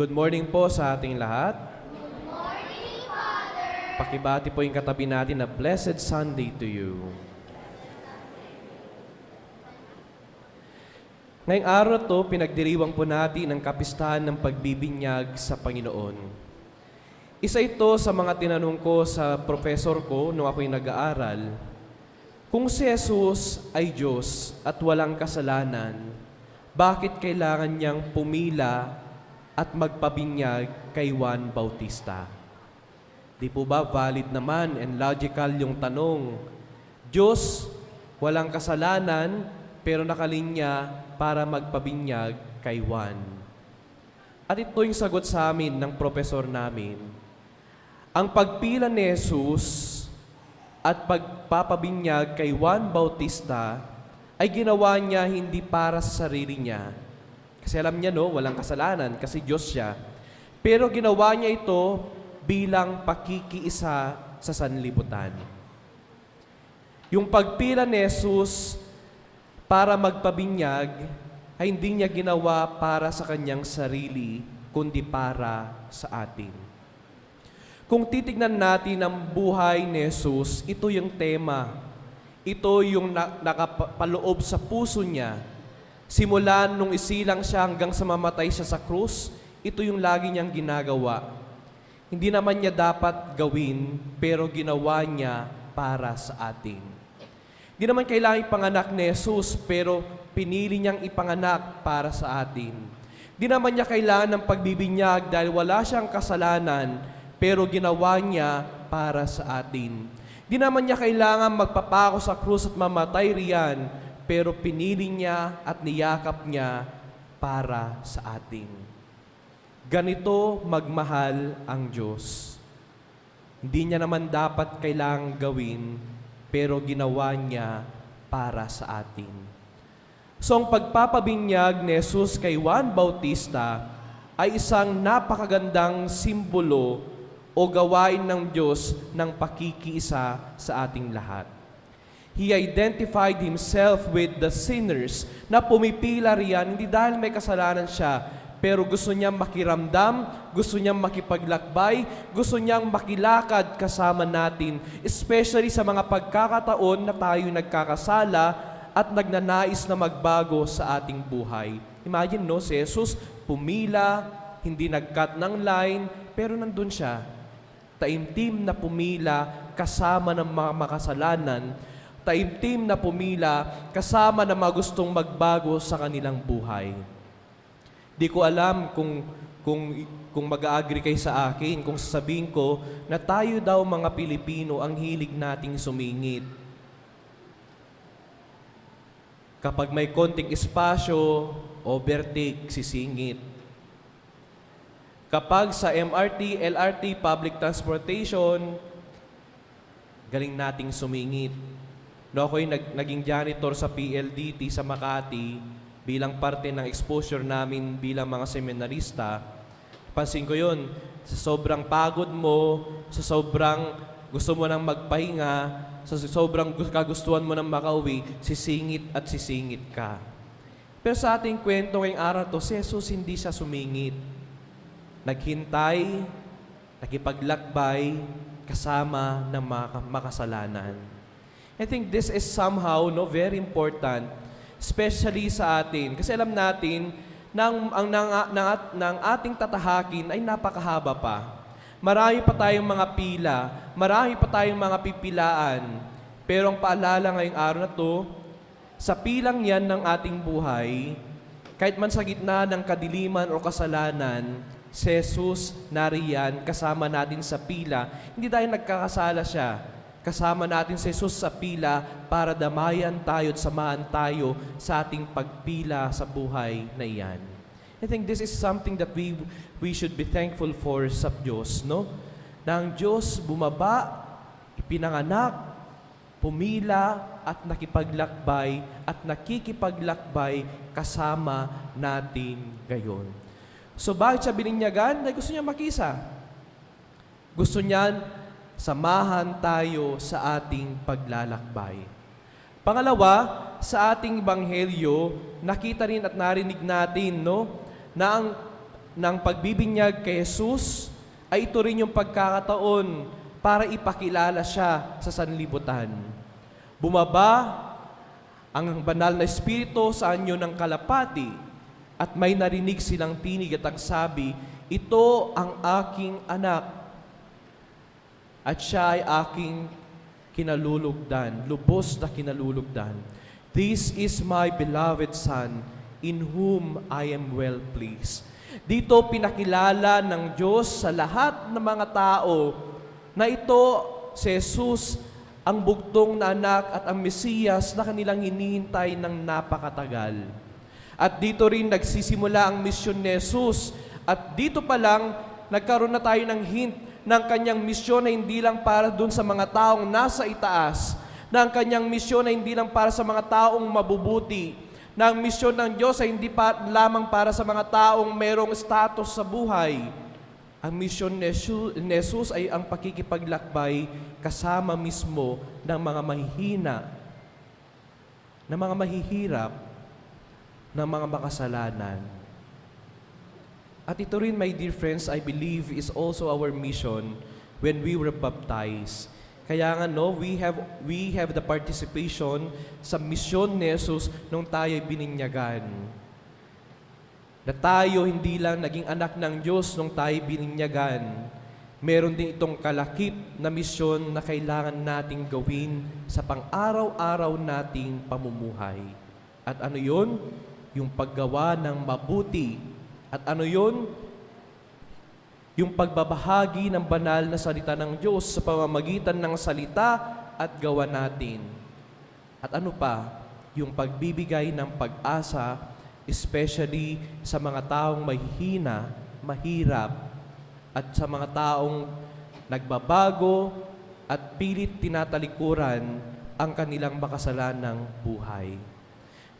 Good morning po sa ating lahat. Pakibati po yung katabi natin na Blessed Sunday to you. Ngayong araw to, pinagdiriwang po natin ang kapistahan ng pagbibinyag sa Panginoon. Isa ito sa mga tinanong ko sa professor ko nung ako'y nag-aaral. Kung si Jesus ay Diyos at walang kasalanan, bakit kailangan niyang pumila at magpabinyag kay Juan Bautista? Di po ba valid naman and logical yung tanong? Diyos, walang kasalanan, pero nakalinya para magpabinyag kay Juan. At ito yung sagot sa amin ng profesor namin. Ang pagpila ni Jesus at pagpapabinyag kay Juan Bautista ay ginawa niya hindi para sa sarili niya. Kasi alam niya, no, walang kasalanan kasi Diyos siya. Pero ginawa niya ito bilang pakikiisa sa sanlibutan. Yung pagpila ni Jesus para magpabinyag ay hindi niya ginawa para sa kanyang sarili, kundi para sa atin. Kung titignan natin ang buhay ni Jesus, ito yung tema. Ito yung nakapaloob sa puso niya. Simulan nung isilang siya hanggang sa mamatay siya sa krus, ito yung lagi niyang ginagawa. Hindi naman niya dapat gawin, pero ginawa niya para sa atin. Hindi naman kailangan ipanganak ni Jesus, pero pinili niyang ipanganak para sa atin. Hindi naman niya kailangan ng pagbibinyag dahil wala siyang kasalanan, pero ginawa niya para sa atin. Di naman niya kailangan magpapako sa krus at mamatay riyan, pero pinili niya at niyakap niya para sa atin. Ganito magmahal ang Diyos. Hindi niya naman dapat kailangang gawin, pero ginawa niya para sa atin. So ang pagpapabinyag ni Jesus kay Juan Bautista ay isang napakagandang simbolo o gawain ng Diyos ng pakikiisa sa ating lahat. He identified Himself with the sinners na pumipila riyan, hindi dahil may kasalanan siya, pero gusto niyang makiramdam, gusto niyang makipaglakbay, gusto niyang makilakad kasama natin, especially sa mga pagkakataon na tayo nagkakasala at nagnanais na magbago sa ating buhay. Imagine, no, si Jesus pumila, hindi nag-cut ng line, pero nandun siya. Taimtim na pumila kasama ng mga makasalanan, taimtim na pumila kasama ng mga gustong magbago sa kanilang buhay. Di ko alam kung mag-agree kayo sa akin, kung sasabihin ko na tayo daw mga Pilipino ang hilig nating sumingit. Kapag may konting espasyo, overtake, sisingit. Kapag sa MRT, LRT, public transportation, galing nating sumingit. No, ako'y naging janitor sa PLDT sa Makati bilang parte ng exposure namin bilang mga seminarista. Pansin ko yun, sa sobrang pagod mo, sa sobrang gusto mo nang magpahinga, sa sobrang kagustuhan mo nang makauwi, sisingit at sisingit ka. Pero sa ating kwento ngayong araw to, si Jesus hindi siya sumingit. Naghintay, nakipaglakbay, kasama ng mga makasalanan. I think this is somehow very important, especially sa atin. Kasi alam natin na ang ating tatahakin ay napakahaba pa. Marami pa tayong mga pila, marami pa tayong mga pipilaan. Pero ang paalala ngayong araw na to, sa pilang yan ng ating buhay, kahit man sa gitna ng kadiliman o kasalanan, si Jesus nariyan kasama natin sa pila. Hindi dahil nagkakasala siya. Kasama natin si Jesus sa pila para damayan tayo at samahan tayo sa ating pagpila sa buhay na iyan. I think this is something that we should be thankful for sa Diyos, no? Na ang Diyos bumaba, ipinanganak, pumila at nakipaglakbay at nakikipaglakbay kasama natin gayon. So bakit siya bininyagan? Dahil gusto niya makisa. Gusto niya samahan tayo sa ating paglalakbay. Pangalawa, sa ating Ebanghelyo, nakita rin at narinig natin, no, na ng pagbibinyag kay Jesus ay ito rin yung pagkakataon para ipakilala siya sa sanlibutan. Bumaba ang banal na Espiritu sa anyo ng kalapati at may narinig silang tinig at ang sabi, "Ito ang aking anak at siya ay aking kinalulugdan, lubos na kinalulugdan. This is my beloved Son, in whom I am well pleased." Dito pinakilala ng Diyos sa lahat ng mga tao na ito si Jesus ang bugtong na anak at ang Mesiyas na kanilang hinihintay ng napakatagal. At dito rin nagsisimula ang misyon ni Jesus. At dito pa lang, nagkaroon na tayo ng hint ng kanyang misyon na hindi lang para dun sa mga taong nasa itaas, na ang kanyang misyon na hindi lang para sa mga taong mabubuti, na ang misyon ng Diyos ay hindi lamang para sa mga taong merong status sa buhay. Ang misyon ni Jesus ay ang pakikipaglakbay kasama mismo ng mga mahihina, ng mga mahihirap, ng mga makasalanan. At ito rin, my dear friends, I believe is also our mission when we were baptized. Kaya nga we have the participation sa misyon ni Jesus nung tayo bininyagan. Na tayo hindi lang naging anak ng Diyos nung tayo bininyagan. Meron din itong kalakip na misyon na kailangan nating gawin sa pang-araw-araw nating pamumuhay. At ano yun? Yung paggawa ng mabuti. At ano yun? Yung pagbabahagi ng banal na salita ng Diyos sa pamamagitan ng salita at gawa natin. At ano pa? Yung pagbibigay ng pag-asa, especially sa mga taong mahihina, mahirap, at sa mga taong nagbabago at pilit tinatalikuran ang kanilang makasalanang buhay.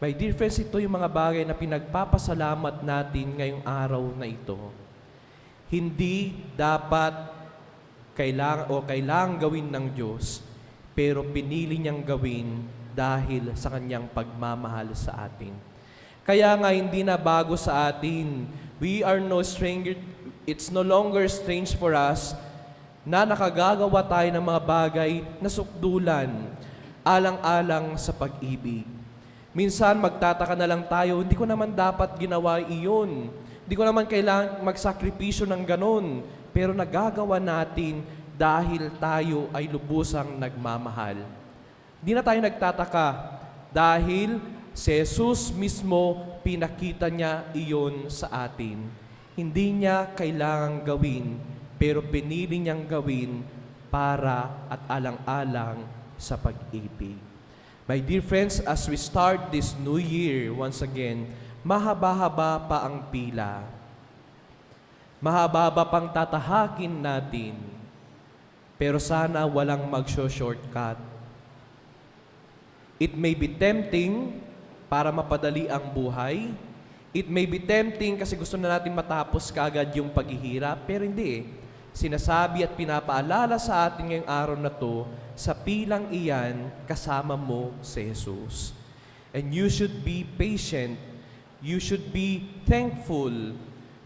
My dear friends, ito yung mga bagay na pinagpapasalamat natin ngayong araw na ito. Hindi dapat kailangang gawin ng Diyos, pero pinili niyang gawin dahil sa kanyang pagmamahal sa atin. Kaya nga hindi na bago sa atin. We are no stranger. It's no longer strange for us na nakagagawa tayo ng mga bagay na sukdulan, alang-alang sa pag-ibig. Minsan magtataka na lang tayo, hindi ko naman dapat ginawa iyon. Hindi ko naman kailangan magsakripisyo ng ganon. Pero nagagawa natin dahil tayo ay lubusang nagmamahal. Hindi na tayo nagtataka dahil si Jesus mismo pinakita niya iyon sa atin. Hindi niya kailangang gawin, pero pinili niyang gawin para at alang-alang sa pag-ibig. My dear friends, as we start this new year, once again, mahaba-haba pa ang pila. Mahaba-haba pang tatahakin natin. Pero sana walang mag-shortcut. It may be tempting para mapadali ang buhay. It may be tempting kasi gusto na natin matapos kaagad yung paghihirap, pero hindi eh. Sinasabi at pinapaalala sa atin ngayong araw na to, sa pilang iyan, kasama mo si Jesus. And you should be patient. You should be thankful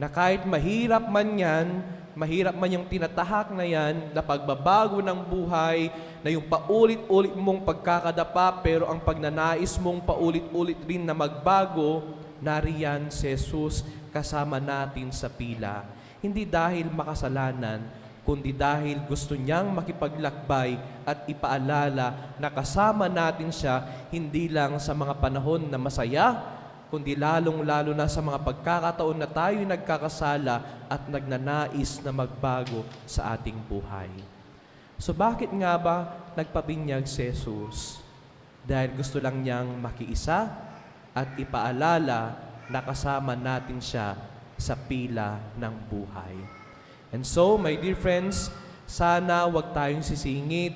na kahit mahirap man yan, mahirap man yung tinatahak na yan, na pagbabago ng buhay, na yung paulit-ulit mong pagkakadapa, pero ang pagnanais mong paulit-ulit rin na magbago, nariyan si Jesus kasama natin sa pila. Hindi dahil makasalanan, kundi dahil gusto niyang makipaglakbay at ipaalala na kasama natin siya hindi lang sa mga panahon na masaya, kundi lalong-lalo na sa mga pagkakataon na tayo nagkakasala at nagnanais na magbago sa ating buhay. So bakit nga ba nagpabinyag si Jesus? Dahil gusto lang niyang makiisa at ipaalala na kasama natin siya sa pila ng buhay. And so, my dear friends, sana wag tayong sisingit.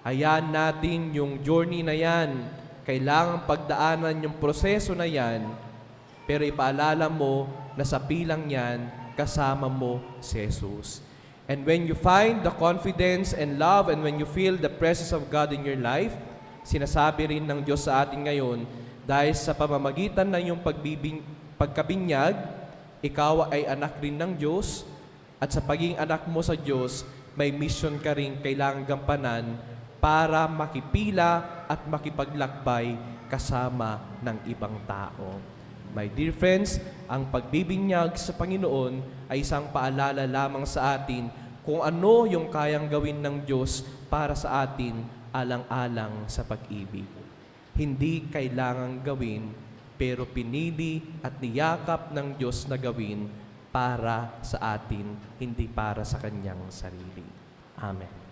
Hayaan natin yung journey na yan. Kailangan pagdaanan yung proseso na yan, pero ipaalala mo na sa pilang yan, kasama mo si Jesus. And when you find the confidence and love and when you feel the presence of God in your life, sinasabi rin ng Diyos sa atin ngayon, dahil sa pamamagitan ng iyong pagkabinyag, ikaw ay anak rin ng Diyos, at sa pagiging anak mo sa Diyos, may mission ka rin kailangang gampanan para makipila at makipaglakbay kasama ng ibang tao. My dear friends, ang pagbibinyag sa Panginoon ay isang paalala lamang sa atin kung ano yung kayang gawin ng Diyos para sa atin alang-alang sa pag-ibig. Hindi kailangang gawin, pero pinili at niyakap ng Diyos na gawin para sa atin, hindi para sa Kanyang sarili. Amen.